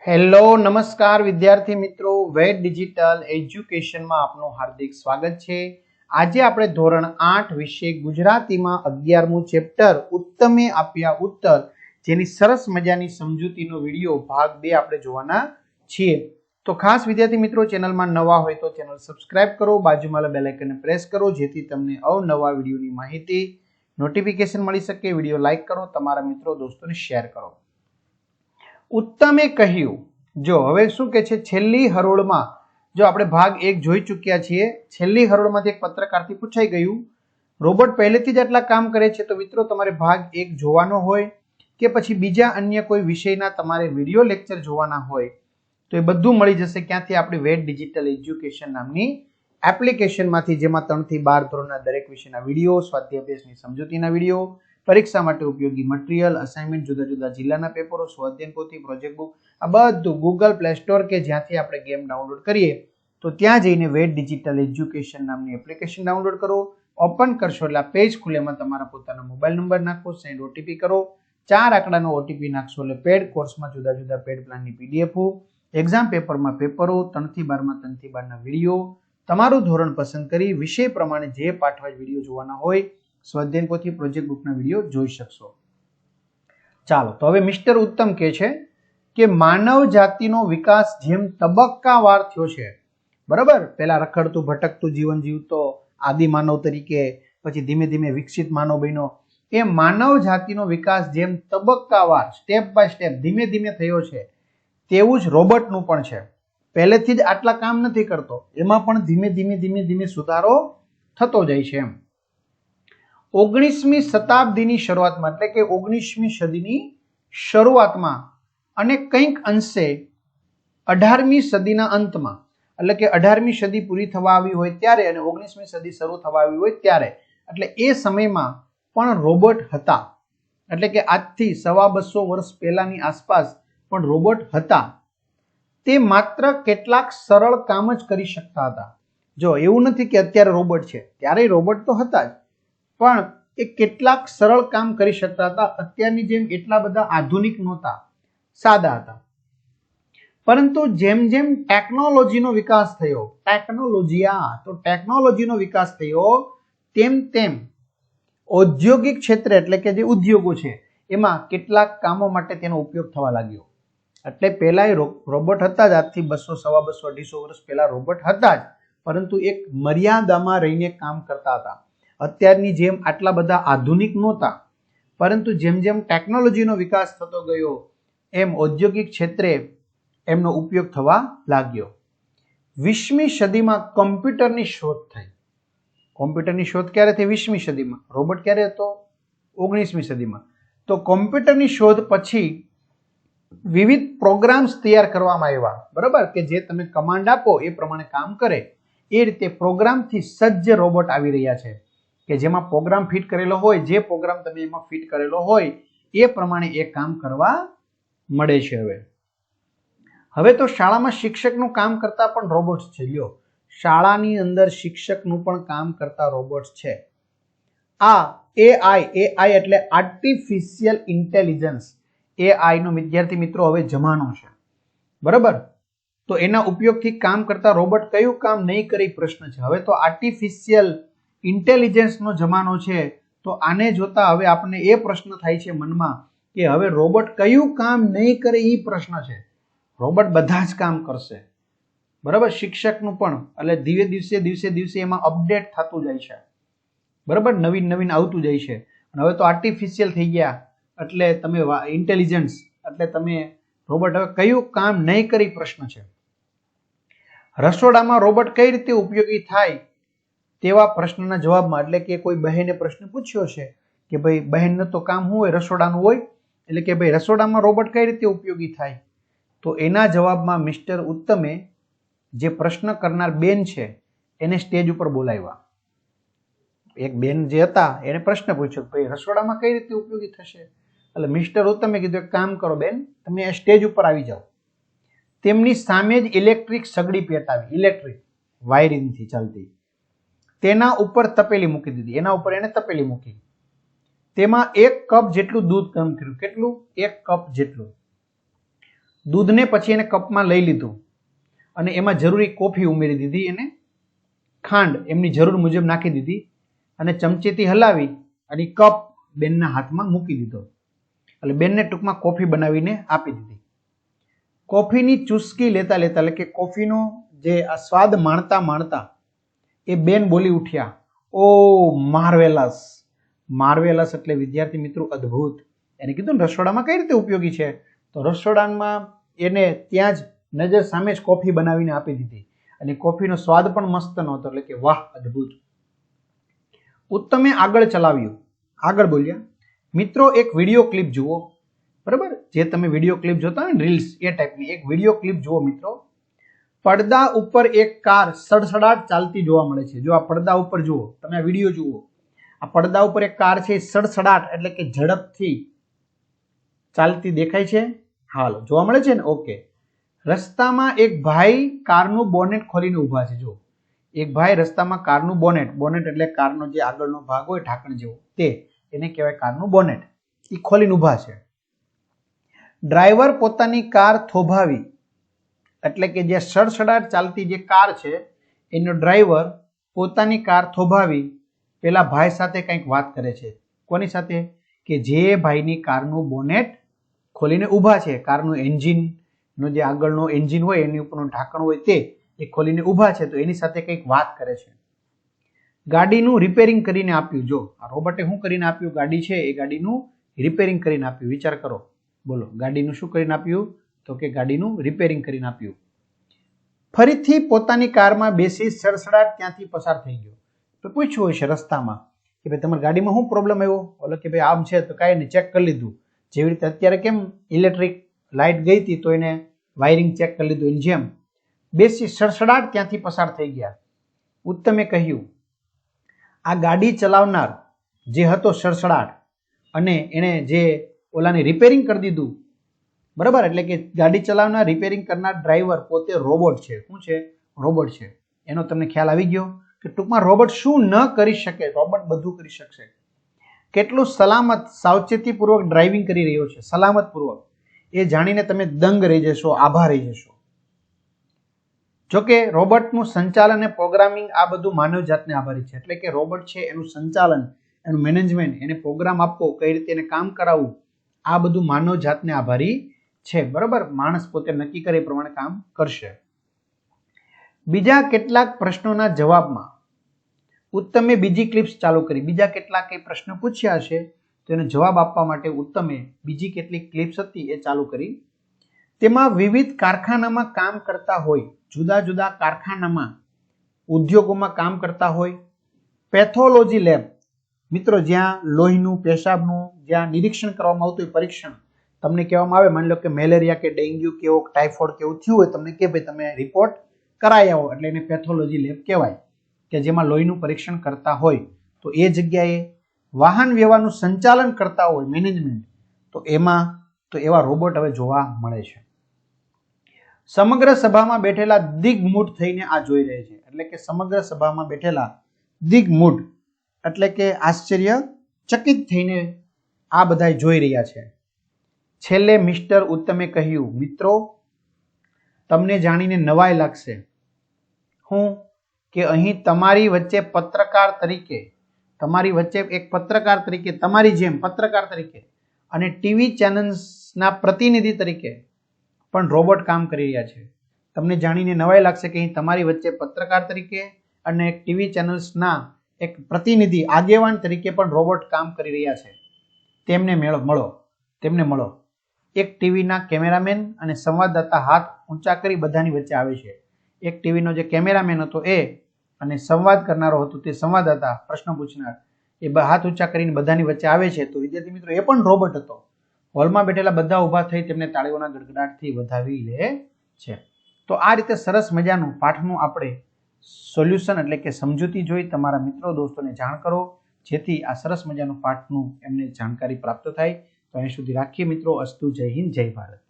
Hello નમસ્કાર વિદ્યાર્થી મિત્રો, વેદ ડિજિટલ એજ્યુકેશનમાં આપનું હાર્દિક સ્વાગત છે। આજે આપણે ધોરણ 8 વિષય ગુજરાતીમાં 11મું ચેપ્ટર ઉત્તમે આપ્યા ઉત્તર જેની સરસ મજાની સમજૂતીનો વિડિયો ભાગ 2 આપણે જોવાના છીએ। તો ખાસ વિદ્યાર્થી મિત્રો, ચેનલમાં નવા હોય તો ચેનલ સબસ્ક્રાઇબ કરો, બાજુમાં બેલ આઇકનને પ્રેસ કરો જેથી તમને અવનવા વિડિયોની માહિતી નોટિફિકેશન મળી શકે। વિડિયો લાઈક કરો, તમારા મિત્રો દોસ્તોને શેર કરો। ઉત્તમે કહ્યું, જો હવે શું કે છે, છેલ્લી હરોળમાં જો આપણે ભાગ 1 જોઈ ચૂક્યા છીએ, છેલ્લી હરોળમાંથી એક પત્રકારથી પૂછાઈ ગયું રોબોટ પહેલેથી જ આટલા કામ કરે છે, તો મિત્રો તમારે ભાગ 1 જોવાનો હોય કે પછી બીજા અન્ય કોઈ વિષયના તમારે વિડિયો લેક્ચર જોવાના હોય તો એ બધું મળી જશે ક્યાંથી? આપણી વેદ ડિજિટલ એજ્યુકેશન નામની એપ્લિકેશનમાંથી, જેમાં 3 થી 12 ધોરણના દરેક વિષયના વિડિયો, સ્વાધ્યાય અભ્યાસની સમજૂતીના વિડિયો, પરીક્ષા માટે ઉપયોગી મટીરીયલ, અસાઇનમેન્ટ, જુદા જુદા જિલ્લાના પેપરો, સ્વાધ્યાય પોથી, પ્રોજેક્ટ બુક, આ બધું ગૂગલ પ્લે સ્ટોર કે જ્યાંથી આપણે ગેમ ડાઉનલોડ કરીએ તો ત્યાં જઈને વેદ ડિજિટલ એજ્યુકેશન નામની એપ્લિકેશન ડાઉનલોડ કરો। ઓપન કરશો એટલે આ પેજ ખુલે, એમાં તમારા પોતાના મોબાઈલ નંબર નાખો, સેન્ડ ઓટીપી કરો, 4 આંકડાનો ઓટીપી નાખશો એટલે પેડ કોર્સમાં જુદા જુદા પેડ પ્લાનની પીડીએફ, એક્ઝામ પેપરમાં પેપરો, 3 થી 12માં 3 થી 12ના વિડિયો, તમારું ધોરણ પસંદ કરી વિષય પ્રમાણે જે પાઠવાઇઝ વિડિયો જોવાના હોય, સ્વાધ્યાય પોથી, પ્રોજેક્ટ બુકના વિડિયો જોઈ શકશો। ચાલો, તો હવે મિસ્ટર ઉત્તમ કહે છે કે માનવ જાતિનો વિકાસ જેમ તબક્કાવાર થયો છે, બરાબર, પહેલા રખડતું ભટકતું જીવન જીવતો આદિ માનવ તરીકે, પછી ધીમે ધીમે વિકસિત માનવ બન્યો, એ માનવ જાતિનો વિકાસ જેમ તબક્કાવાર સ્ટેપ બાય સ્ટેપ ધીમે ધીમે થયો છે, તેવું જ રોબોટનું પણ છે। પહેલેથી જ આટલા કામ નથી કરતો, એમાં પણ ધીમે ધીમે ધીમે ધીમે સુધારો થતો જાય છે એમ। 19મી શતાબ્દીની શરૂઆતમાં, એટલે કે 19મી સદીની શરૂઆતમાં અને કંઈક અંશે 18મી સદીના અંતમાં, એટલે કે 18મી સદી પૂરી થવા આવી હોય ત્યારે અને 19મી સદી શરૂ થવા આવી હોય ત્યારે, એટલે એ સમયમાં પણ રોબોટ હતા, એટલે કે આજથી 250 વર્ષ પહેલાની આસપાસ પણ રોબોટ હતા। તે માત્ર કેટલાક સરળ કામ જ કરી શકતા હતા। જો એવું નથી કે અત્યારે રોબોટ છે, ત્યારે રોબોટ તો હતા જ, પણ એ કેટલાક સરળ કામ કરી શકતા હતા, અત્યારની જેમ એટલા બધા આધુનિક નહોતા, સાદા હતા। પરંતુ જેમ જેમ ટેકનોલોજીનો વિકાસ થયો, ટેકનોલોજીનો વિકાસ થયો તેમ તેમ ઔદ્યોગિક ક્ષેત્રે, એટલે કે જે ઉદ્યોગો છે એમાં કેટલાક કામો માટે તેનો ઉપયોગ થવા લાગ્યો। એટલે પહેલા રોબોટ હતા જ, આજથી 200, 250, 250 વર્ષ પહેલા રોબોટ હતા જ, પરંતુ એક મર્યાદામાં રહીને કામ કરતા હતા। અત્યારની જેમ આટલા બધા આધુનિક નહોતા, પરંતુ જેમ જેમ ટેકનોલોજીનો વિકાસ થતો ગયો એમ ઔદ્યોગિક ક્ષેત્રે એમનો ઉપયોગ થવા લાગ્યો। 20મી સદીમાં કમ્પ્યુટરની શોધ થઈ। કોમ્પ્યુટરની શોધ ક્યારે થઈ? 20મી સદીમાં। રોબોટ ક્યારે હતો? 19મી સદીમાં। તો કોમ્પ્યુટરની શોધ પછી વિવિધ પ્રોગ્રામ્સ તૈયાર કરવામાં આવ્યા, બરાબર, કે જે તમે કમાન્ડ આપો એ પ્રમાણે કામ કરે, એ રીતે પ્રોગ્રામથી સજ્જ રોબોટ આવી રહ્યા છે કે જેમાં પ્રોગ્રામ ફિટ કરેલો હોય, જે પ્રોગ્રામ તમે એમાં ફિટ કરેલો હોય એ પ્રમાણે એ કામ કરવા મળે છે। હવે તો શાળામાં શિક્ષકનું કામ કરતા પણ રોબોટ્સ છે। લ્યો, શાળાની અંદર શિક્ષકનું પણ કામ કરતા રોબોટ્સ છે। આ એઆઈ એટલે આર્ટિફિશિયલ ઇન્ટેલિજન્સ, એઆઈ નો વિદ્યાર્થી મિત્રો હવે જમાનો છે, બરાબર। તો એના ઉપયોગથી કામ કરતા રોબોટ કયું કામ નહીં કરે પ્રશ્ન છે। હવે તો આર્ટિફિશિયલ ઇન્ટેલિજન્સનો જમાનો છે, તો આને જોતા હવે આપણને એ પ્રશ્ન થાય છે મનમાં કે હવે રોબોટ કયું કામ નહીં કરે એ પ્રશ્ન છે। રોબોટ બધા જ કામ કરશે, બરાબર, શિક્ષકનું પણ, એટલે દિવસે દિવસે એમાં અપડેટ થતું જાય છે, બરાબર, નવીન આવતું જાય છે। અને હવે તો આર્ટિફિશિયલ થઈ ગયા, એટલે તમે ઇન્ટેલિજન્સ, એટલે તમે રોબોટ હવે કયું કામ નહીં કરી પ્રશ્ન છે। રસોડામાં રોબોટ કઈ રીતે ઉપયોગી થાય તેવા પ્રશ્નના જવાબમાં, એટલે કે કોઈ બહેને પ્રશ્ન પૂછ્યો છે કે ભાઈ બહેનનું તો કામ શું હોય? રસોડાનું હોય, એટલે કે ભાઈ રસોડામાં રોબોટ કઈ રીતે ઉપયોગી થાય? તો એના જવાબમાં મિસ્ટર ઉત્તમે જે પ્રશ્ન કરનાર બેન છે એને સ્ટેજ ઉપર બોલાવ્યા। એક બેન જે હતા એને પ્રશ્ન પૂછ્યો, ભાઈ રસોડામાં કઈ રીતે ઉપયોગી થશે? એટલે મિસ્ટર ઉત્તમે કીધું એક કામ કરો બેન, તમે સ્ટેજ ઉપર આવી જાઓ। તેમની સામે જ ઇલેક્ટ્રિક સગડી પેટાવી, ઇલેક્ટ્રિક વાયરિંગથી ચાલતી, તેના ઉપર તપેલી મૂકી દીધી, એના ઉપર એને તપેલી મૂકી, તેમાં 1 કપ જેટલું દૂધ ગરમ કર્યું। કેટલું? 1 કપ જેટલું દૂધને પછી એને કપમાં લઈ લીધું અને એમાં જરૂરી કોફી ઉમેરી દીધી અને ખાંડ એમની જરૂર મુજબ નાખી દીધી અને ચમચીથી હલાવી અને કપ બેનના હાથમાં મૂકી દીધો. એટલે બેનને ટૂંકમાં કોફી બનાવીને આપી દીધી. કોફીની ચુસ્કી લેતા લેતા એટલે કે કોફીનો જે આ સ્વાદ માણતા માણતા એ બેન બોલી ઉઠ્યા, ઓ માર્વેલસ. માર્વેલસ એટલે વિદ્યાર્થી મિત્રો અદ્ભુત. એને કીધું ને રસોડામાં કઈ રીતે ઉપયોગી છે, તો રસોડામાં એને ત્યાં જ નજર સામે જ કોફી બનાવીને આપી દીધી અને કોફીનો સ્વાદ પણ મસ્ત નહોતો. એટલે કે વાહ, અદ્ભુત. ઉત્તમે આગળ ચલાવ્યું. આગળ બોલ્યા, મિત્રો એક વિડીયો ક્લિપ જુઓ. બરાબર, જે તમે વિડીયો ક્લિપ જોતા હોય ને રીલ્સ, એ ટાઈપની એક વિડીયો ક્લિપ જુઓ મિત્રો. પડદા ઉપર એક કાર સડસડાટ ચાલતી જોવા મળે છે. જો આ પડદા ઉપર જુઓ, તમે આ વિડીયો જુઓ, આ પડદા ઉપર એક કાર છે સડસડાટ એટલે કે ઝડપથી ચાલતી દેખાય છે. હાલો, જોવા મળે છે ને? ઓકે. રસ્તામાં એક ભાઈ કારનું બોનેટ ખોલીને ઊભા છે. જો એક ભાઈ રસ્તામાં કારનું બોનેટ એટલે કારનો જે આગળનો ભાગ હોય ઢાંકણ જેવો, તે એને કહેવાય કારનું બોનેટ, એ ખોલીને ઊભા છે. ડ્રાઈવર પોતાની કાર થોભાવી એટલે કે જે સડસડાટ ચાલતી જે કાર છે એનો ડ્રાઈવર પોતાની કાર થોભાવી પેલા ભાઈ સાથે કંઈક વાત કરે છે. કોની સાથે? કે જે ભાઈની કારનું બોનેટ ખોલીને ઊભા છે, કારનું એન્જિનનો જે આગળનો એન્જિન હોય એની ઉપરનું ઢાંકણ હોય તે એ ખોલીને ઊભા છે, તો એની સાથે કંઈક વાત કરે છે. ગાડીનું રિપેરિંગ કરીને આપ્યું. જો આ રોબોટે શું કરીને આપ્યું? ગાડી છે એ ગાડીનું રિપેરિંગ કરીને આપ્યું. વિચાર કરો, બોલો, ગાડીનું શું કરીને આપ્યું? તો કે ગાડીનું રિપેરિંગ કરીને આપ્યું. ફરીથી પોતાની કારમાં બેસી સડસડાટ ત્યાંથી પસાર થઈ ગયો. તો પૂછ્યું હશે રસ્તામાં કે ભાઈ તમારી ગાડીમાં શું પ્રોબ્લેમ આવ્યો? બોલો કે ભાઈ આમ છે, તો કાંઈ નહીં, ચેક કરી લીધું. જેવી રીતે અત્યારે કેમ ઇલેક્ટ્રિક લાઇટ ગઈ હતી તો એને વાયરિંગ ચેક કરી લીધું, એની જેમ બેસી સડસડાટ ત્યાંથી પસાર થઈ ગયા. ઉત્તમે કહ્યું, આ ગાડી ચલાવનાર જે હતો સડસડાટ અને એને જે ઓલાને રિપેરિંગ કરી દીધું, બરાબર, એટલે કે ગાડી ચલાવનાર રિપેરિંગ કરનાર ડ્રાઈવર પોતે રોબોટ છે. શું છે? રોબોટ છે. એનો તમને ખ્યાલ આવી ગયો કે ટૂંકમાં રોબોટ શું ન કરી શકે, રોબોટ બધું કરી શકશે. કેટલું સલામત, સાવચેતીપૂર્વક ડ્રાઇવિંગ કરી રહ્યો છે, સલામતપૂર્વક, એ જાણીને તમે દંગ રહી જશો, આભાર રહી જશો. જોકે રોબોટનું સંચાલન અને પ્રોગ્રામિંગ આ બધું માનવ જાતને આભારી છે. એટલે કે રોબોટ છે એનું સંચાલન, એનું મેનેજમેન્ટ, એને પ્રોગ્રામ આપવો, કઈ રીતે એને કામ કરાવવું, આ બધું માનવ જાતને આભારી છે. બરાબર, માણસ પોતે નક્કી કરે એ પ્રમાણે કામ કરશે. બીજા કેટલાક પ્રશ્નોના જવાબમાં ઉત્તમે બીજી ક્લિપ્સ ચાલુ કરી. બીજા કેટલાક પ્રશ્નો પૂછ્યા હશે તો એનો જવાબ આપવા માટે ઉત્તમે બીજી કેટલીક ક્લિપ્સ હતી એ ચાલુ કરી. તેમાં વિવિધ કારખાનામાં કામ કરતા હોય, જુદા જુદા કારખાનામાં, ઉદ્યોગોમાં કામ કરતા હોય, પેથોલોજી લેબ, મિત્રો જ્યાં લોહીનું, પેશાબનું જ્યાં નિરીક્ષણ કરવામાં આવતું હોય, પરીક્ષણ તમને કહેવામાં આવે, માની લો કે મેલેરિયા કે ડેન્ગ્યુ કે ટાઇફોઇડ કે એવું થયું હોય, તમને કે ભાઈ તમે રિપોર્ટ કરાવી આવો, એટલે એને પેથોલોજી લેબ કહેવાય, કે જેમાં લોહીનું પરીક્ષણ કરતા હોય. તો એ જગ્યાએ વાહન વ્યવહારનું સંચાલન કરતા હોય, મેનેજમેન્ટ, તો એમાં તો એવા રોબોટ હવે જોવા મળે છે. સમગ્ર સભામાં બેઠેલા દિગ્મૂઢ થઈને આ જોઈ રહે છે. એટલે કે સમગ્ર સભામાં બેઠેલા દિગ્મૂઢ એટલે કે આશ્ચર્ય ચકિત થઈને આ બધા જોઈ રહ્યા છે. છેલ્લે મિસ્ટર ઉત્તમે કહ્યું, મિત્રો તમને જાણીને નવાઈ લાગશે હું કે અહીં તમારી વચ્ચે પત્રકાર તરીકે, તમારી વચ્ચે એક પત્રકાર તરીકે, તમારી જેમ પત્રકાર તરીકે અને ટીવી ચેનલ્સના પ્રતિનિધિ તરીકે પણ રોબોટ કામ કરી રહ્યા છે. તમને જાણીને નવાઈ લાગશે કે અહીં તમારી વચ્ચે પત્રકાર તરીકે અને એક ટીવી ચેનલ્સના એક પ્રતિનિધિ, આગેવાન તરીકે પણ રોબોટ કામ કરી રહ્યા છે. તેમને મળો. એક ટીવીના કેમેરામેન અને સંવાદદાતા હાથ ઊંચા કરી બધાની વચ્ચે આવે છે. એક ટીવીનો જે કેમેરામેન હતો એ અને સંવાદ કરનારો હતો તે સંવાદદાતા, પ્રશ્ન પૂછનાર, એ હાથ ઊંચા કરીને બધાની વચ્ચે આવે છે. તો વિદ્યાર્થી મિત્રો એ પણ રોબોટ હતો. હોલમાં બેઠેલા બધા ઊભા થઈ તેમને તાળીઓના ગડગડાટથી વધાવી લે છે. તો આ રીતે સરસ મજાનું પાઠનું આપણે સોલ્યુશન એટલે કે સમજૂતી જોઈ તમારા મિત્રો દોસ્તોને જાણ કરો, જેથી આ સરસ મજાનું પાઠનું એમને જાણકારી પ્રાપ્ત થાય. તો અહીં સુધી રાખીએ મિત્રો. અસ્તુ. જય હિન્દ, જય ભારત.